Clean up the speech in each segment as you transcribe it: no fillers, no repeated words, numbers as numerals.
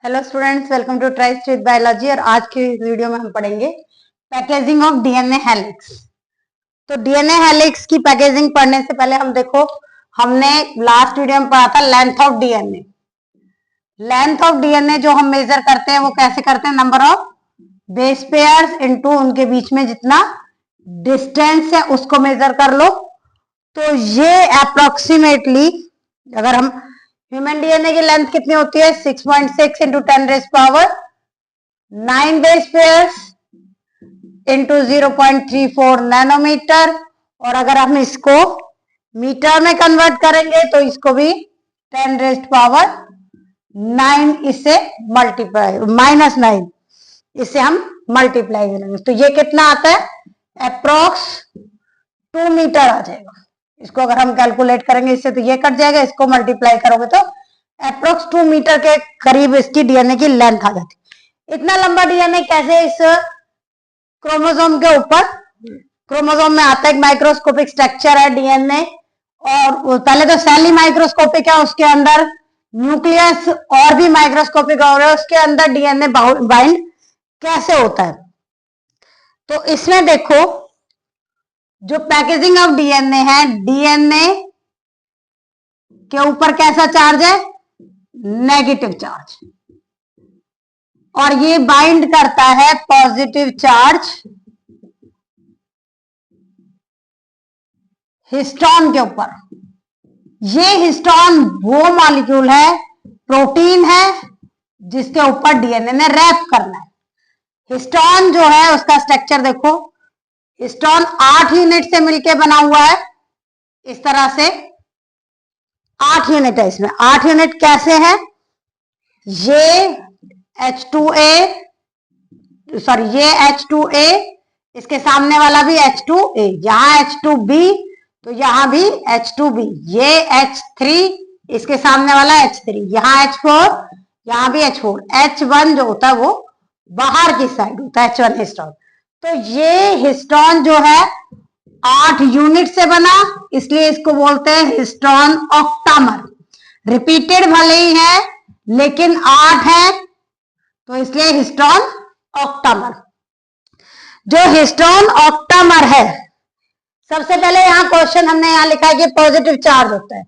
Hello students, welcome to Tryst with biology. और आज की वीडियो में हम पढ़ेंगे पैकेजिंग ऑफ डीएनए हेलिक्स। तो डीएनए हेलिक्स की पैकेजिंग पढ़ने से पहले हमने लास्ट वीडियो में पढ़ा था length of DNA. Length of DNA जो हम मेजर करते हैं वो कैसे करते हैं, number of base pairs into उनके बीच में जितना डिस्टेंस है उसको मेजर कर लो। तो ये अप्रोक्सीमेटली अगर हम ह्यूमन डीएनए की लेंथ कितनी होती है 6.6 into 10⁻⁹ base pairs into 0.34 nanometre. और अगर हम इसको मीटर में कन्वर्ट करेंगे तो इसको भी 10⁻⁹ इससे मल्टीप्लाई -9 इससे हम मल्टीप्लाई करेंगे तो ये कितना आता है, अप्रोक्स 2 मीटर आ जाएगा। इसको अगर हम कैलकुलेट करेंगे इससे तो ये कट जाएगा, इसको मल्टीप्लाई करोगे तो अप्रोक्स 2 मीटर के करीब इसकी डीएनए की लेंथ आ जाती है। इतना लंबा डीएनए कैसे इस क्रोमोसोम के ऊपर, क्रोमोसोम में आता है एक माइक्रोस्कोपिक स्ट्रक्चर है डीएनए, और पहले तो सेल ही माइक्रोस्कोपिक है, उसके अंदर न्यूक्लियस और भी माइक्रोस्कोपिक और उसके अंदर डीएनए बाइंड कैसे होता है। तो इसमें देखो जो पैकेजिंग ऑफ डीएनए है, डीएनए के ऊपर कैसा चार्ज है, नेगेटिव चार्ज, और ये बाइंड करता है पॉजिटिव चार्ज हिस्टोन के ऊपर। ये हिस्टोन वो मॉलिक्यूल है, प्रोटीन है जिसके ऊपर डीएनए ने रैप करना है। हिस्टोन जो है उसका स्ट्रक्चर देखो, हिस्टोन 8 यूनिट से मिलकर बना हुआ है। इस तरह से 8 यूनिट है इसमें। 8 यूनिट कैसे है, ये H2A, इसके सामने वाला भी H2A, यहां H2B तो यहां भी H2B, ये H3, इसके सामने वाला H3, यहां H4, यहां भी H4। H1 जो होता है वो बाहर की साइड होता है, H1 हिस्टोन। तो ये हिस्टोन जो है 8 यूनिट से बना, इसलिए इसको बोलते हैं हिस्टोन ऑक्टामर। रिपीटेड भले ही है लेकिन 8 है तो इसलिए हिस्टोन ऑक्टामर। जो हिस्टोन ऑक्टामर है, सबसे पहले यहां क्वेश्चन हमने यहां लिखा है कि पॉजिटिव चार्ज होता है।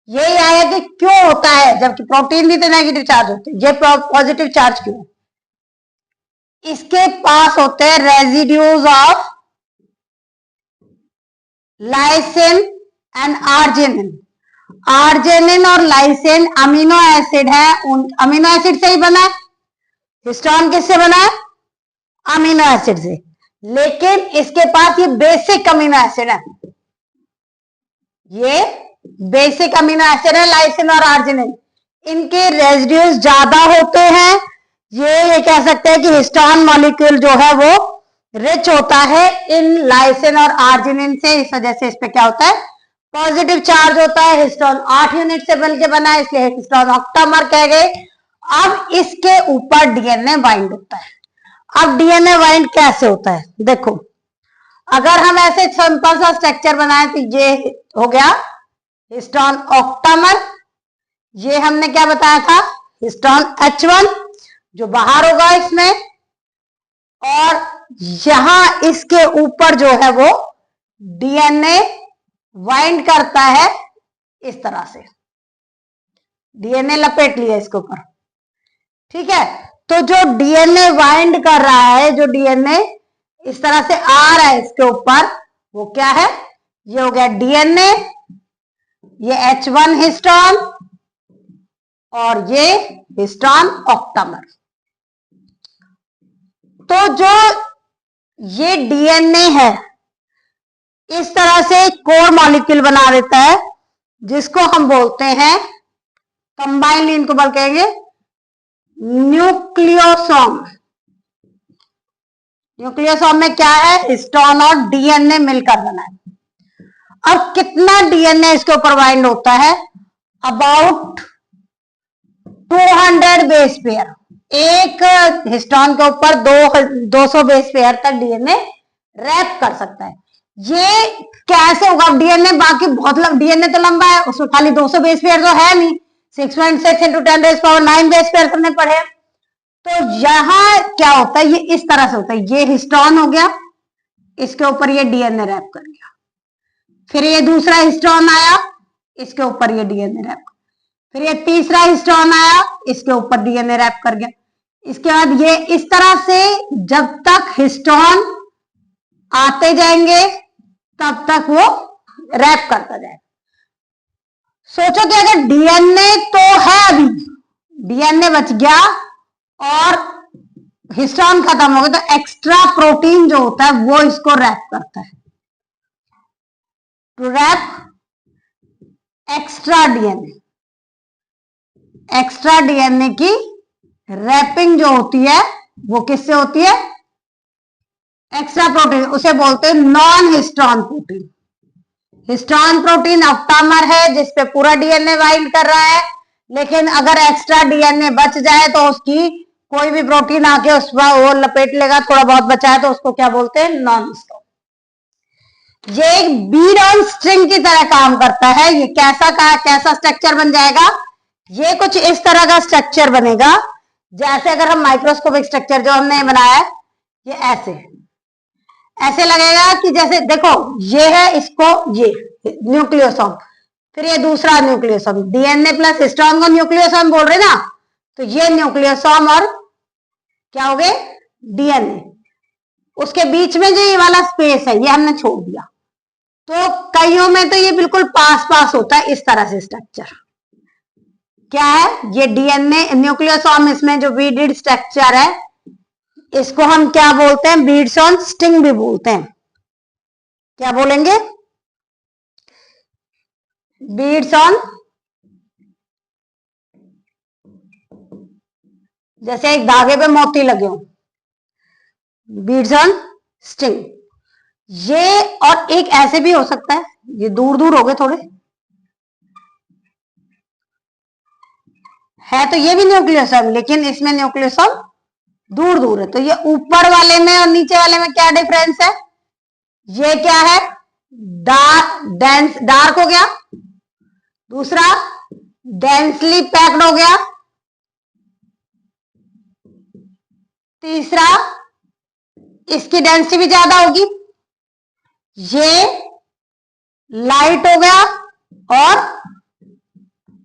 यही आया कि क्यों होता है जबकि प्रोटीन भी तो नेगेटिव चार्ज होते हैं, ये पॉजिटिव चार्ज क्यों? इसके पास होते हैं residues of lysine and arginine. Arginine और लाइसिन अमीनो एसिड है, उन अमीनो एसिड से ही बना है। हिस्टोन किससे बना है, अमीनो एसिड से, लेकिन इसके पास ये बेसिक अमीनो एसिड है, ये बेसिक अमीनो एसिड है लाइसिन और आर्जिनिन। इनके रेजिड्यूज ज्यादा होते हैं। ये कह सकते हैं कि हिस्टोन मॉलिक्यूल जो है वो रिच होता है इन लाइसिन और आर्जिनिन से, इस वजह से इस पे क्या होता है, पॉजिटिव चार्ज होता है। हिस्टोन 8 यूनिट से बनके बना है इसलिए हिस्टोन ऑक्टामर कह गए। अब इसके ऊपर डीएनए बाइंड होता है। अब डीएनए बाइंड कैसे होता है, देखो अगर हम ऐसे सिंपल सा स्ट्रक्चर बनाए तो ये हो गया हिस्टोन ऑक्टामर। ये हमने क्या बताया था, हिस्टोन H1 जो बाहर होगा इसमें, और यहां इसके ऊपर जो है वो डीएनए बाइंड करता है इस तरह से, डीएनए लपेट लिया इसके ऊपर, ठीक है। तो जो डीएनए बाइंड कर रहा है, जो डीएनए इस तरह से आ रहा है इसके ऊपर, वो क्या है, ये हो गया डीएनए, ये H1 हिस्टोन और ये हिस्टोन ऑक्टामर। तो जो ये डीएनए है इस तरह से कोर मॉलिक्यूल बना देता है जिसको हम बोलते हैं कंबाइनली, इनको बोल कहेंगे न्यूक्लियोसोम। न्यूक्लियोसोम में क्या है, हिस्टोन और डीएनए मिलकर बना है। अब कितना डीएनए इसके ऊपर बाइंड होता है, अबाउट 200 बेस पेयर। एक हिस्टोन के ऊपर 200 बेस पेयर तक डीएनए रैप कर सकता है। ये कैसे होगा, डीएनए बाकी बहुत डीएनए तो लंबा है, उसमें खाली 200 बेस पेयर तो है नहीं। 6.6 इंटू 10⁻⁹ बेस पेयर हमने पढ़े, तो यहां क्या होता है, ये इस तरह से होता है, ये हिस्टोन हो गया, इसके ऊपर ये डीएनए रैप कर गया, फिर ये दूसरा हिस्टोन आया, इसके ऊपर ये डीएनए रैप, फिर ये तीसरा हिस्टोन आया, इसके ऊपर डीएनए रैप कर गया। इसके बाद ये इस तरह से जब तक हिस्टोन आते जाएंगे तब तक वो रैप करता जाएगा। सोचो कि अगर डीएनए तो है, अभी डीएनए बच गया और हिस्टोन खत्म हो गया, तो एक्स्ट्रा प्रोटीन जो होता है वो इसको रैप करता है। To wrap extra DNA, extra DNA की रैपिंग जो होती है वो किससे होती है, एक्स्ट्रा प्रोटीन, उसे बोलते हैं non histone protein. Histone protein octamer है जिसपे पूरा डीएनए बाइंड कर रहा है, लेकिन अगर एक्स्ट्रा डीएनए बच जाए तो उसकी कोई भी प्रोटीन आके उस पर वो लपेट लेगा, थोड़ा बहुत बचा है तो उसको क्या बोलते हैं, नॉन हिस्टोन। ये एक बीड ऑन स्ट्रिंग की तरह काम करता है। ये कैसा स्ट्रक्चर बन जाएगा, ये कुछ इस तरह का स्ट्रक्चर बनेगा, जैसे अगर हम माइक्रोस्कोपिक स्ट्रक्चर जो हमने बनाया है, ये ऐसे लगेगा कि जैसे देखो ये है, इसको ये न्यूक्लियोसोम, फिर ये दूसरा न्यूक्लियोसोम, डीएनए प्लस हिस्टोन को न्यूक्लियोसोम बोल रहे ना, तो ये न्यूक्लियोसोम और क्या हो गए, डीएनए, उसके बीच में जो ये वाला स्पेस है ये हमने छोड़ दिया। तो कईयों में तो ये बिल्कुल पास होता है, इस तरह से स्ट्रक्चर क्या है, ये डीएनए न्यूक्लियोसोम, इसमें जो बीडेड स्ट्रक्चर है इसको हम क्या बोलते हैं, बीड्स ऑन स्ट्रिंग भी बोलते हैं। क्या बोलेंगे, बीड्स ऑन, जैसे एक धागे पे मोती लगे हो, बीड्स ऑन स्ट्रिंग। ये और एक ऐसे भी हो सकता है, ये दूर दूर हो गए थोड़े, है तो ये भी न्यूक्लियोसोम, लेकिन इसमें न्यूक्लियोसोम दूर दूर है। तो ये ऊपर वाले में और नीचे वाले में क्या डिफरेंस है, ये क्या है, डार्क हो गया, दूसरा डेंसली पैक्ड हो गया, तीसरा इसकी डेंसिटी भी ज्यादा होगी, ये लाइट हो गया और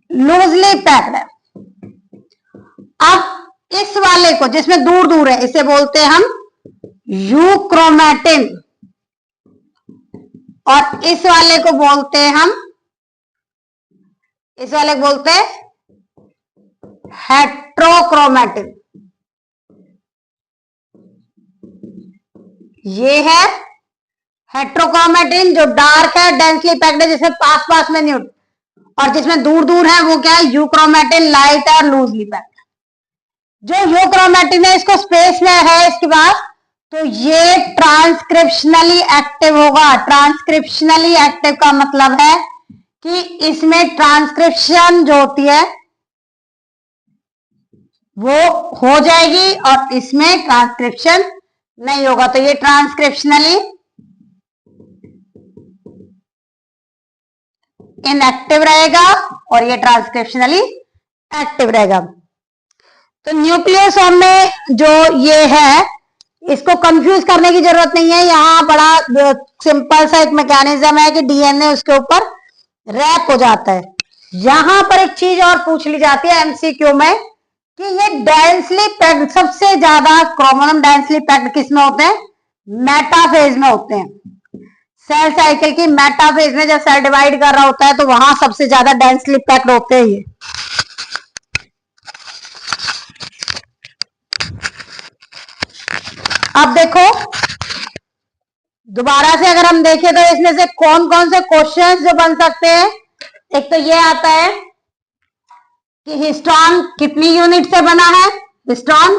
लूजली पैक्ड है। अब इस वाले को जिसमें दूर दूर है इसे बोलते हैं हम यूक्रोमैटिन, और इस वाले को बोलते हैं हम, इस वाले को बोलते हैं हेट्रोक्रोमैटिन। ये है हेट्रोक्रोमैटिन जो डार्क है, डेंसली पैक्ड है, जिसमें पास में नहीं, और जिसमें दूर दूर है वो क्या है, यूक्रोमैटिन, लाइट और लूजली पैक्ड। जो यूक्रोमैटिन है इसको स्पेस में है इसके बाद, तो ये ट्रांसक्रिप्शनली एक्टिव होगा। ट्रांसक्रिप्शनली एक्टिव का मतलब है कि इसमें ट्रांसक्रिप्शन जो होती है वो हो जाएगी और इसमें ट्रांसक्रिप्शन नहीं होगा, तो ये ट्रांसक्रिप्शनली इनएक्टिव रहेगा और ये ट्रांसक्रिप्शनली एक्टिव रहेगा। तो न्यूक्लियोसोम में जो ये है इसको कंफ्यूज करने की जरूरत नहीं है, यहाँ बड़ा सिंपल सा एक मैकेनिज्म है कि डीएनए उसके ऊपर रैप हो जाता है। यहां पर एक चीज और पूछ ली जाती है एमसीक्यू में कि ये डेंसली पैक्ड, सबसे ज्यादा क्रोमोसोम डेंसली पैक्ड किस में होते हैं, मेटाफेज में होते हैं। सेल साइकिल की मेटाफेज में जब सेल डिवाइड कर रहा होता है तो वहां सबसे ज्यादा डेंसली पैक्ड होते हैं ये। अब देखो दोबारा से अगर हम देखें तो इसमें से कौन कौन से क्वेश्चंस जो बन सकते हैं, एक तो ये आता है कि हिस्टोन कितनी यूनिट से बना है, हिस्टोन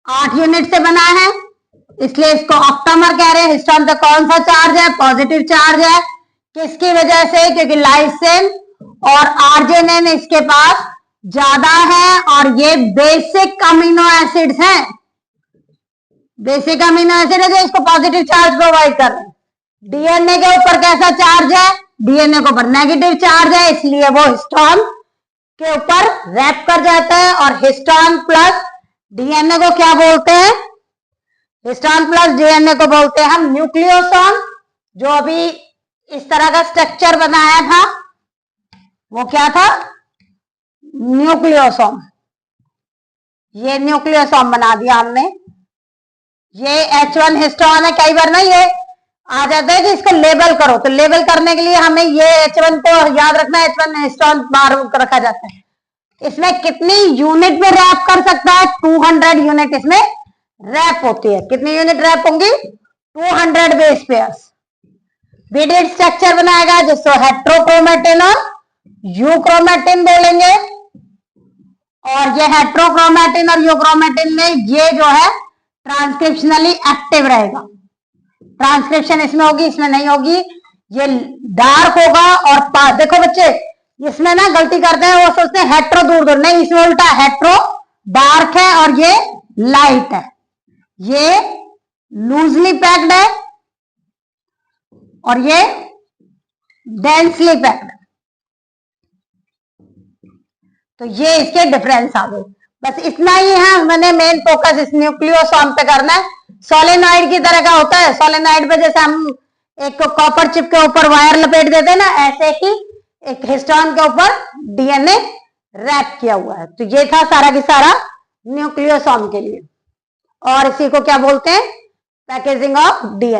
8 यूनिट से बना है, इसलिए इसको ऑक्टामर कह रहे हैं। हिस्टोन पे कौन सा चार्ज है, पॉजिटिव चार्ज है, किसकी वजह से, क्योंकि लाइसिन और आर्जिनिन इसके पास ज्यादा है और ये बेसिक अमीनो एसिड्स हैं, बेसिक अमीनो एसिड है जो इसको पॉजिटिव चार्ज प्रोवाइड कर रहे हैं। डीएनए के ऊपर कैसा चार्ज है, डीएनए के ऊपर नेगेटिव चार्ज है, इसलिए वो हिस्टोन के ऊपर रैप कर जाता है और हिस्टोन प्लस डीएनए को क्या बोलते हैं? हिस्टोन प्लस डीएनए को बोलते हैं हम न्यूक्लियोसोम। जो अभी इस तरह का स्ट्रक्चर बनाया था वो क्या था? न्यूक्लियोसोम। ये न्यूक्लियोसोम बना दिया हमने। ये H1 हिस्टोन है। कई बार ना ये आ जाता है कि इसको लेबल करो, तो लेबल करने के लिए हमें ये H1 को याद रखना है। H1 हिस्टोन बाहर रखा जाता है। इसमें कितनी यूनिट में रैप कर सकता है? 200 यूनिट इसमें रैप होती है। कितनी यूनिट रैप होंगी? 200 बेस पेयर्स। बीडेड स्ट्रक्चर बनाएगा जिसको हेट्रोक्रोमेटिन और यूक्रोमेटिन बोलेंगे। और ये हेट्रोक्रोमेटिन और यूक्रोमेटिन में ये जो है ट्रांसक्रिप्शनली एक्टिव रहेगा। ट्रांसक्रिप्शन इसमें होगी, इसमें नहीं होगी। ये डार्क होगा और देखो बच्चे, इसमें ना गलती करते हैं, वो सोचते हैं हेट्रो दूर दूर, नहीं, इसमें उल्टा, हेट्रो डार्क है और ये लाइट है। ये लूजली पैक्ड है और ये डेंसली पैक्ड। तो ये इसके डिफरेंस आ गए। बस इतना ही है, मैंने मेन फोकस इस न्यूक्लियोसोम पे करना है। सोलेनॉइड की तरह का होता है। सोलेनॉइड पे जैसे हम एक कॉपर चिप के ऊपर वायर लपेट देते हैं ना, ऐसे ही एक हिस्टोन के ऊपर डीएनए रैप किया हुआ है। तो ये था सारा की सारा न्यूक्लियोसोम के लिए। और इसी को क्या बोलते हैं? Packaging of DNA.